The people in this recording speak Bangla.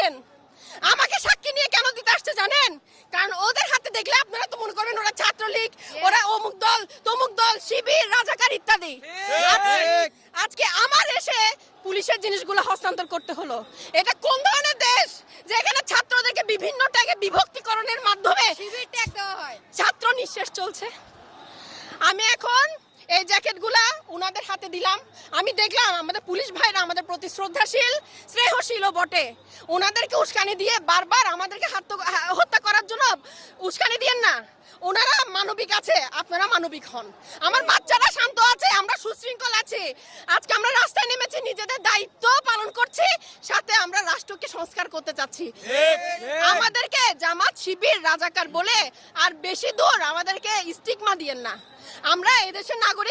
আসছেন? আমাকে সাক্ষী নিয়ে কেন দিতে আসছে জানেন? কারণ ওদের হাতে দেখলে আপনারা তো মনে করবেন ওরা ছাত্রলীগ, ওরা অমুক দল, তমুক দল, শিবির, রাজাকার ইত্যাদি। আজকে আমার এসে পুলিশের জিনিসগুলো হস্তান্তর করতে হলো। এটা কোন ধরনের দেশ যেখানে ছাত্রদেরকে বিভিন্ন ট্যাগে বিভক্তিকরণের মাধ্যমে শিবির ট্যাগ দেওয়া হয়। ছাত্র নিঃশেষ চলছে। আমি এখন এই জ্যাকেটগুলা ওনাদের হাতে দিলাম। আমি দেখলাম আমাদের পুলিশ ভাইরা আমাদের প্রতি শ্রদ্ধাশীল, স্নেহশীলও বটে। ওনাদেরকে উস্কানি দিয়ে বারবার আমাদেরকে হত্যা করার জন্য উস্কানি দিয়েন না। ওনারা মানবিক আছে, আপনারা মানবিক হন। আমার বাচ্চারা শান্ত আছে, আমরা সুশৃঙ্খল আছি। আজকে আমরা রাস্তায় নেমেছি, নিজেদের দায়িত্ব পালন করছি, সাথে আমরা রাষ্ট্রকে সংস্কার করতে চাচ্ছি। আমাদেরকে জামাত, শিবির, রাজাকার বলে আর বেশি দূর আমাদেরকে স্টিগমা দিয়েন না। আমরা এদেশের নাগরিক,